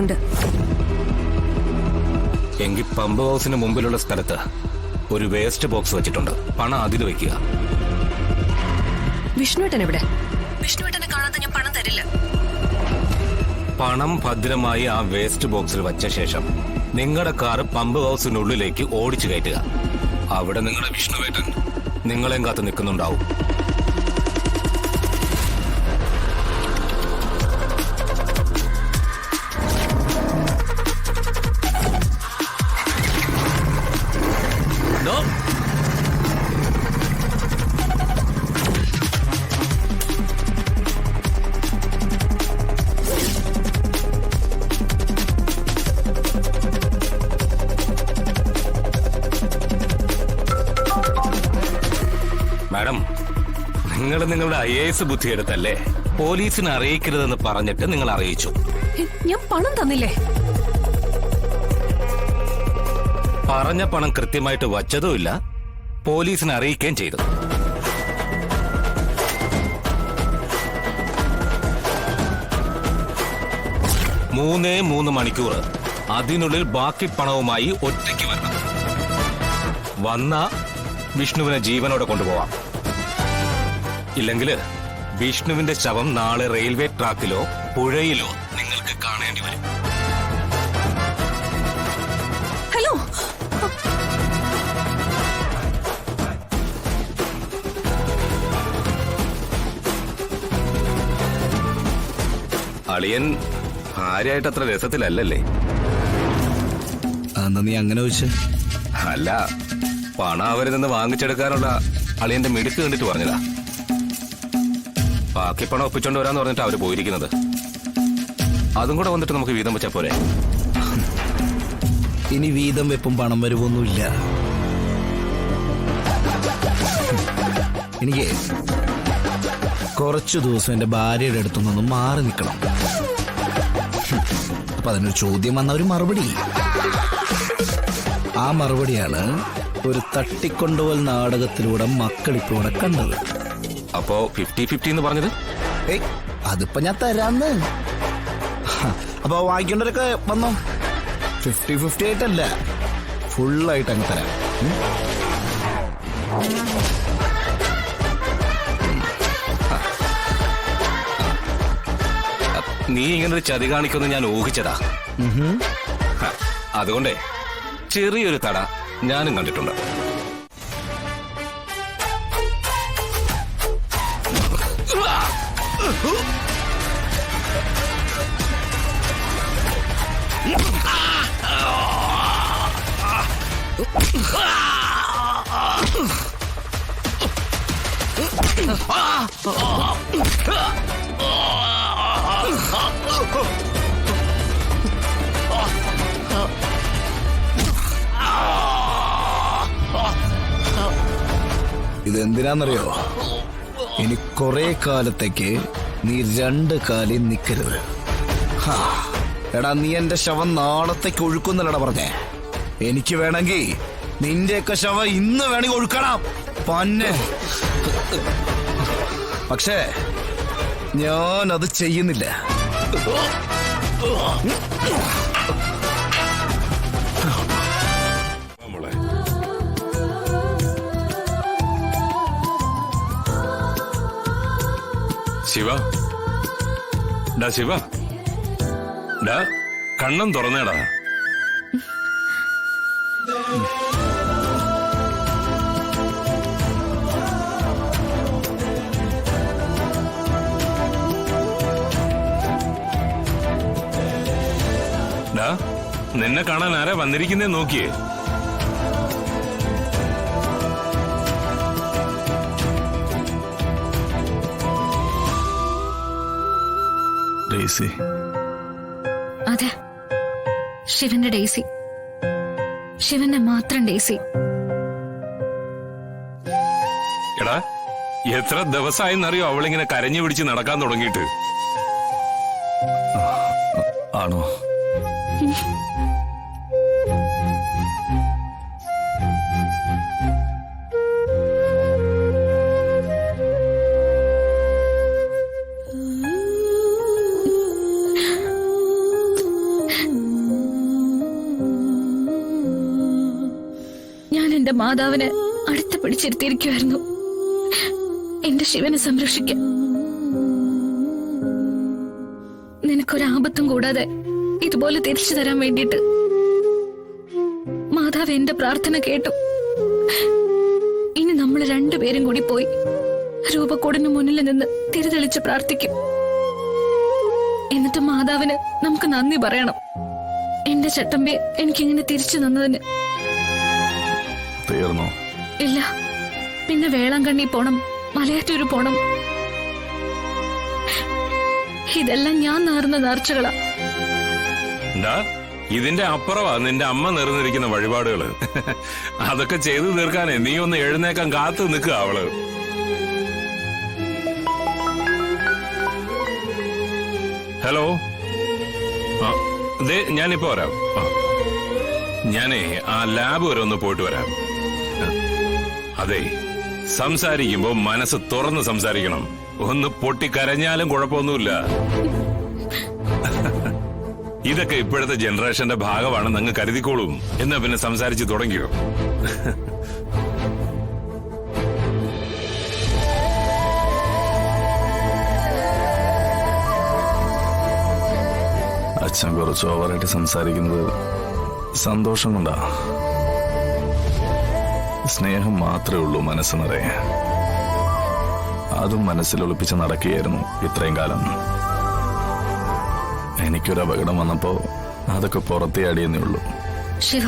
ഉണ്ട്. എങ്കിൽ പമ്പ് ഹൗസിന് മുമ്പിലുള്ള സ്ഥലത്ത് ഒരു വേസ്റ്റ് ബോക്സ് വെച്ചിട്ടുണ്ട്. പണം അതിൽ വെക്കുക. വിഷ്ണുവേട്ടൻ എവിടെ? വിഷ്ണുവേട്ടനെ കാണാതെ ഞാൻ പണം തരില്ല. പണം ഭദ്രമായി ആ വേസ്റ്റ് ബോക്സിൽ വച്ച ശേഷം നിങ്ങളുടെ കാറ് പമ്പ് ഹൗസിനുള്ളിലേക്ക് ഓടിച്ചു കയറ്റുക. അവിടെ നിങ്ങളുടെ വിഷ്ണുവേട്ടൻ നിങ്ങളെയും കാത്ത് നിൽക്കുന്നുണ്ടാവും. മാഡം, നിങ്ങൾ നിങ്ങളുടെ IAS ബുദ്ധി എടുത്തല്ലേ പോലീസിനെ അറിയിക്കരുതെന്ന് പറഞ്ഞിട്ട് നിങ്ങൾ അറിയിച്ചു. ഞാൻ പണം തന്നില്ലേ? പറഞ്ഞ പണം കൃത്യമായിട്ട് വച്ചതുമില്ല, പോലീസിനെ അറിയിക്കുകയും ചെയ്തു. മൂന്ന് മണിക്കൂർ അതിനുള്ളിൽ ബാക്കി പണവുമായി ഒറ്റയ്ക്ക് വരണം. വന്ന വിഷ്ണുവിനെ ജീവനോടെ കൊണ്ടുപോവാം. ഇല്ലെങ്കിൽ വിഷ്ണുവിന്റെ ശവം നാളെ റെയിൽവേ ട്രാക്കിലോ പുഴയിലോ നിങ്ങൾക്ക് കാണേണ്ടി വരും. ഹലോ, അളിയൻ ഭാര്യയായിട്ട് അത്ര രസത്തിലല്ലേ? നീ അങ്ങനെ വെച്ച് അല്ല, പണം അവരിൽ നിന്ന് വാങ്ങിച്ചെടുക്കാനുള്ള അളിയന്റെ മിടുക്ക് കണ്ടിട്ട് പറഞ്ഞതാ. ബാക്കി പണം ഒപ്പിച്ചോണ്ട് വരാന്ന് പറഞ്ഞിട്ട് അവര് പോയിരിക്കുന്നത്. അതും കൂടെ വന്നിട്ട് നമുക്ക് വീതം വെച്ചാ പോരെ? ഇനി വീതം വെപ്പും പണം വരുവൊന്നുമില്ല. എനിക്ക് കുറച്ചു ദിവസം എന്റെ ഭാര്യയുടെ അടുത്തുനിന്ന് മാറി നിൽക്കണം. അപ്പൊ അതിനൊരു ചോദ്യം വന്ന ഒരു മറുപടി. ആ മറുപടിയാണ് ഒരു തട്ടിക്കൊണ്ടുപോൽ നാടകത്തിലൂടെ മക്കളിപ്പോ ഇവിടെ കണ്ടത്. അപ്പോ 50-50 എന്ന് പറഞ്ഞത്? അതിപ്പോ ഞാൻ തരാന്ന്. അപ്പൊ വാങ്ങിക്കേണ്ടവരൊക്കെ വന്നോ. 50-50 ആയിട്ടല്ല, ഫുള്ളായിട്ട് അങ്ങ് തരാം. നീ ഇങ്ങനൊരു ചതി കാണിക്കുമെന്ന് ഞാൻ ഊഹിച്ചതാ. അതുകൊണ്ടേ ചെറിയൊരു തട ഞാനും കണ്ടിട്ടുണ്ട്. ഇതെന്തിനാന്നറിയോ? ഇനി കുറെ കാലത്തേക്ക് നീ രണ്ട് കാലിൽ നിൽക്കരുത്. എടാ, നീ എന്റെ ശവം നാളത്തേക്ക് ഒഴുക്കുന്നല്ലടാ പറഞ്ഞേ. എനിക്ക് വേണമെങ്കിൽ നിന്റെയൊക്കെ ശവം ഇന്ന് വേണമെങ്കിൽ ഒഴുക്കണം പന്നെ. പക്ഷേ ഞാനത് ചെയ്യുന്നില്ല. ശിവ, ഡാ ശിവ, ഡാ കണ്ണം തുറന്നേടാ. ഡാ, നിന്നെ കാണാൻ ആരാ വന്നിരിക്കുന്നേ നോക്കിയേ. ഡേയ്സി. അതെ, ശിവന്റെ ഡേയ്സി, ശിവന്റെ മാത്രം ഡേയ്സി. എടാ, എത്ര ദിവസമായെന്നറിയോ അവളിങ്ങനെ കരഞ്ഞു പിടിച്ച് നടക്കാൻ തുടങ്ങിയിട്ട്? ആണോ? മാതാവിനെ അടുത്ത് പിടിച്ചിരുത്തിയിരിക്കുമായിരുന്നു എന്റെ ശിവനെ സംരക്ഷിക്കാൻ. നിനക്കൊരാപത്തും കൂടാതെ ഇതുപോലെ തിരിച്ചു തരാൻ വേണ്ടിയിട്ട് മാതാവ് എന്റെ പ്രാർത്ഥന കേട്ടു. ഇനി നമ്മൾ രണ്ടുപേരും കൂടി പോയി രൂപക്കൂടിന് മുന്നിൽ നിന്ന് തിരിതെളിച്ച് പ്രാർത്ഥിക്കും. എന്നിട്ട് മാതാവിന് നമുക്ക് നന്ദി പറയണം, എന്റെ ചട്ടമ്പി എനിക്കിങ്ങനെ തിരിച്ചു തന്നതിന്. തീർന്നോ? ഇല്ല, പിന്നെ വേളാങ്കണ്ണി പോണം, മലയാറ്റൂര് പോണം. ഇതെല്ലാം ഞാൻ നേർന്ന നേർച്ചകളാ. ഇതിന്റെ അപ്പുറവാ നിന്റെ അമ്മ നേർന്നിരിക്കുന്ന വഴിപാടുകള്. അതൊക്കെ ചെയ്തു തീർക്കാനേ നീ ഒന്ന് എഴുന്നേക്കാൻ കാത്തു നിൽക്കുക അവള്. ഹലോ, ഞാനിപ്പോ വരാം. ഞാനേ ആ ലാബ് വരെ ഒന്ന് പോയിട്ട് വരാം. അതെ, സംസാരിക്കുമ്പോ മനസ്സ് തുറന്ന് സംസാരിക്കണം. ഒന്ന് പൊട്ടിക്കരഞ്ഞാലും കുഴപ്പമൊന്നുമില്ല. ഇതൊക്കെ ഇപ്പോഴത്തെ ജനറേഷന്റെ ഭാഗമാണെന്ന് അങ്ങ് കരുതിക്കോളും. എന്നാ പിന്നെ സംസാരിച്ച് തുടങ്ങിയോ? അച്ഛൻ കുറച്ച് ഓവറായിട്ട് സംസാരിക്കുന്നത് സന്തോഷം കൊണ്ടാ. സ്നേഹം മാത്രമേ ഉള്ളൂ മനസ്സ് നിറയെ. അതും മനസ്സിൽ ഒളിപ്പിച്ച് നടക്കുകയായിരുന്നു ഇത്രയും കാലം. എനിക്കൊരു അപകടം വന്നപ്പോ അതൊക്കെ പുറത്തേ അടിയെന്നേ ഉള്ളൂ. ശിവ,